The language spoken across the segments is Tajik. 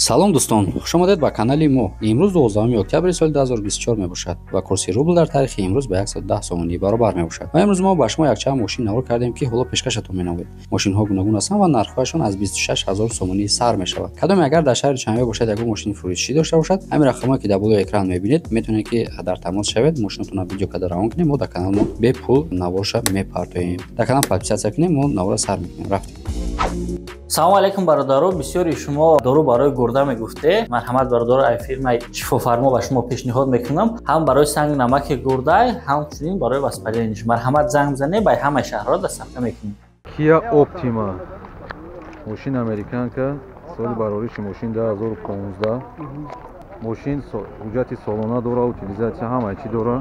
салом дӯстон, хушомадед ба канали мо. имрӯз 12 октябри соли 2024 мебошад ва курси рубл дар тарихи имрӯз ба 110 сомонӣ баробар мебошад. ва имрӯз мо ба шумо якчанд мошин навор кардем ки ҳоло пешкашатон менамоед. мошинҳо гуногун ҳастанд ва нархҳояшон аз 26 000 сомонӣ сар мешавад. кадоме агар дар шаҳри чанбе бошад ягон мошини фурӯшишӣ дошта бошад, ҳамин рақамҳое ки дар болои экран мебинед, метавонед ки дар тамос шавед, мошинотонро видео карда равон кунед, мо дар канал мо бепул наворша мепартоем. дар канал подписатсия кунед, мо навора сар мекунем. рафтем. салому алайкум бародаро, бисёри шумо дору барои гурда мегуфте. марҳамат бародаро, ай фирмаи шифофармо ба шумо пешниҳод мекунам, ҳам барои санги намаки гурдай, ҳамчунин барои воспаленияш. марҳамат занг бизанед, ба ҳамаи шаҳрҳо дастсафта мекунем. Kia Optima мошин американка, соли барориши мошин 2015. мошин ҳуҷҷати солона дора, утилизатсия ҳамаи чӣ дора.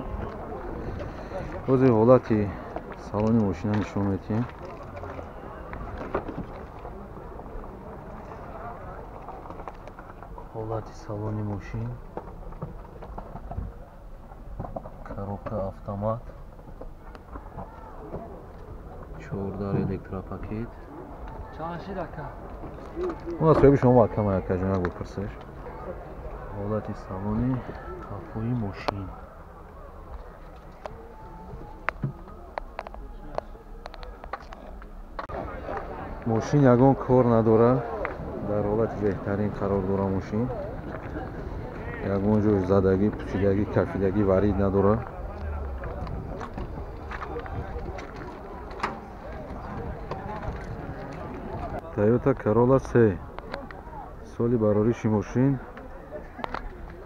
ҳозир ҳолати салони мошина нишон медиҳем. ҳолати салони мошин, коробка автомат, 14 электропакет. у нас ҳоби шумо акама якажонак бипурсеш. ҳолати салони қафои мошин. мошин ягон кор надора, дар ҳолати беҳтарин қарор дора мошин. ягон ҷош задагӣ, пӯчидагӣ, кафидагӣ варид надора. Toyota Corolla 3 соли барориши мошин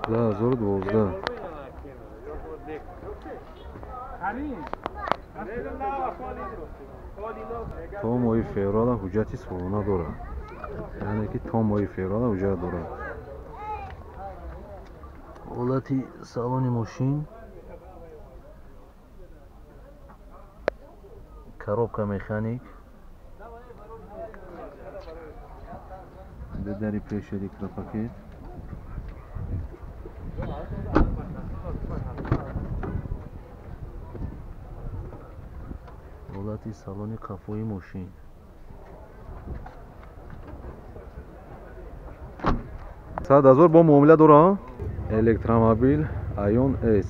2012. то моҳи феврал ҳуҷҷати солона дорад, яъне ки то моҳи феврал ҳуҷҷат дорад. ҳолати салони мошин, коробка механик, бедари пеш электропакет, ҳолати салони қафои мошин. 100 000 бо муомила дора. электромобил Ion S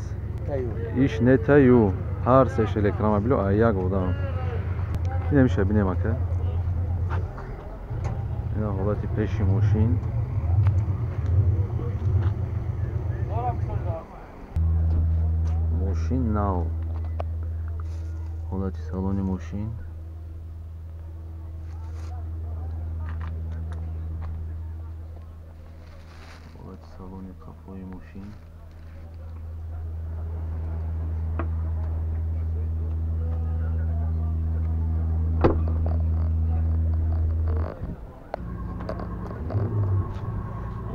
иш нетаю ҳар сеш электромобило а як одам. ин ҳамиша бинем ака. ина ҳолати пеши мошин. мошин нав. ҳолати салони мошин. ҳолати салони қафои мошин.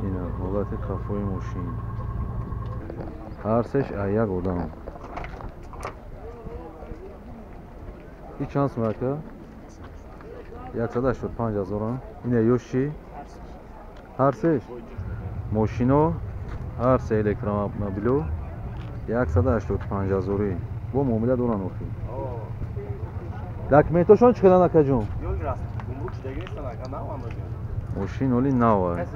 ина ҳолати қафои мошин. ҳар сеш а як одам. ин чанд сум ака? 185 000. ина ёш чи? ҳар сеш мошино, ҳар се электромобило 185 000 бо муомила доран. охи документошон чӣ қадар акаҷон? мошин оли нав аст.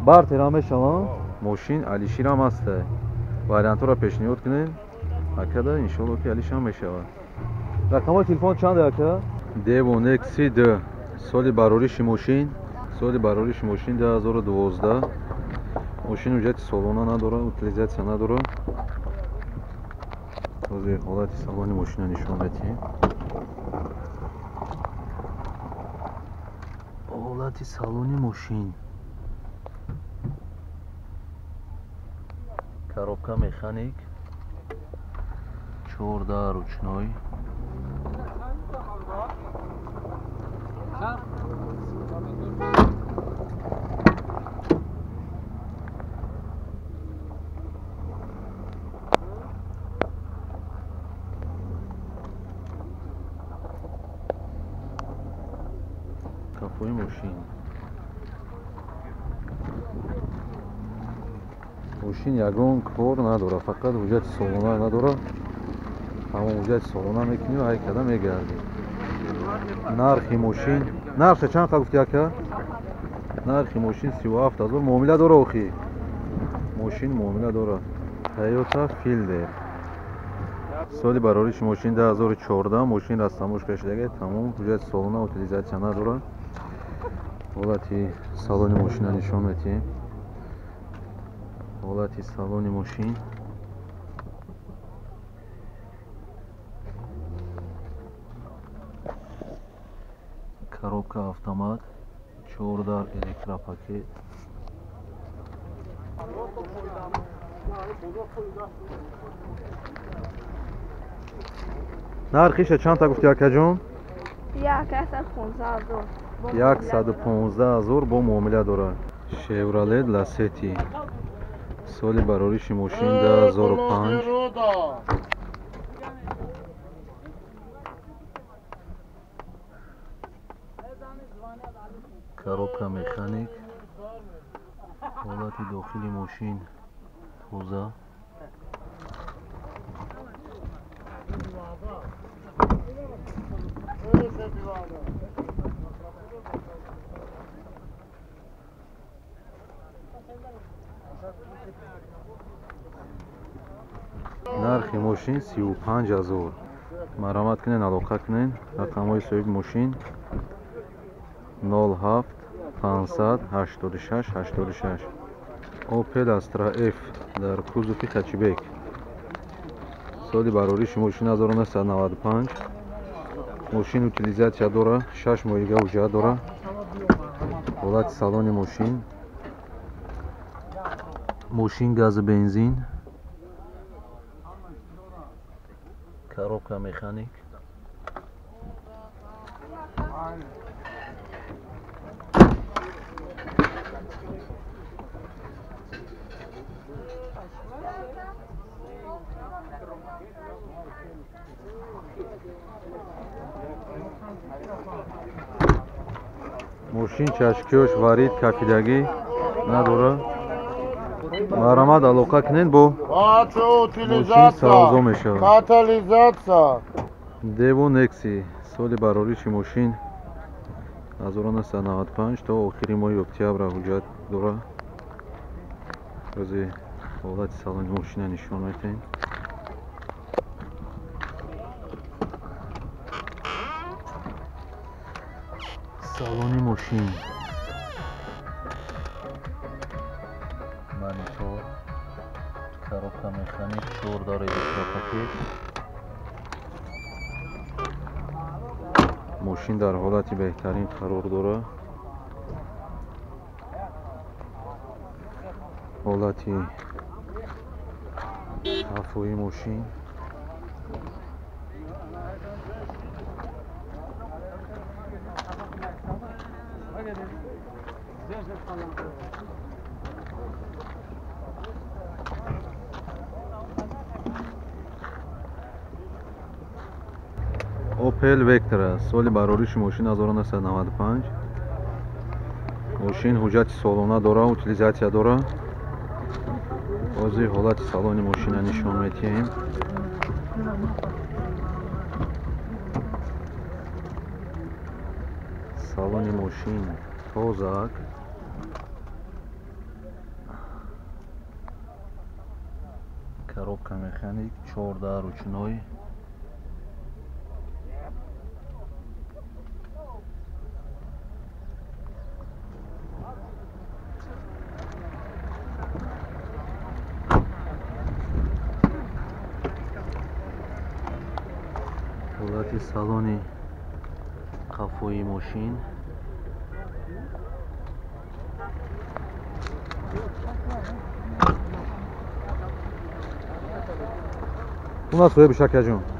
бартера мешавам. мошин алиширам аст. вариантро пешниҳод кунед. акада иншоалло ки алишам мешавад. рақамои телефон чанд ака? Devon XC2 соли барориши мошин. соли барориши мошин 2012. мошин ҳуҷҷати солона надора, утилизатсия надора. ҳозир ҳолати салони мошинро нишон медиҳем. ҳолати салони мошин. коробка механик, 14 ручной. қафои мошин. мошин ягон кор надора, фақат ҳуҷҷати солона надора. ҳамон ҳуҷҷати солона мекунӣ ва ҳай када мегардӣ. нархи мошин, нархи чанд қа гуфти ака? нархи мошин 37000 муомила дора охи мошин муомила дора Toyota Fielder соли барориши мошин 2014 мошин растамош кашидага тамом ҳуҷҷати солона утилизатсия надорад ҳолати салони мошина нишон медиҳем ҳолати салони мошин коробка автомат 4 дар электропакет нархиша чанда гуфти акаҷон 115000 бо муомила дорад Chevrolet Lacetti соли барориши мошин 2005 коробка механик ҳолати дохили мошин тоза нархи мошин 35000 маромат кунен алоқа кунен рақамҳои соҳиби мошин 07 500 86 86 Opel Astra F дар кузуфи хачибек соли барориши мошин 1995 мошин утилизатсия дора 6 моҳига ҳуҷҷат дора ҳолати салони мошин газу бензин коробка механик мошин чашкёш варид кафидагӣ надорад маромад алоқа кунед бо мошин савзо мешавад катализатсия Devo Nexi соли барориши мошин 1995 то охири моҳи октябра ҳуҷҷат дорад ҳозир ҳолати салони мошина нишон медиҳем салони мошин монитор коробка механик 4 дар электропакет мошин дар ҳолати беҳтарин қарор дорад ҳолати ҳафои мошин Opel Vectra соли барориши мошин 1995 мошин ҳуҷҷати солона дора утилизатсия дора ҳозир ҳолати салони мошина нишон медиҳем салони мошин тозак коробка механик 4 ручной ҳолати салони қафои мошин у нас ҳуя бишакаҷон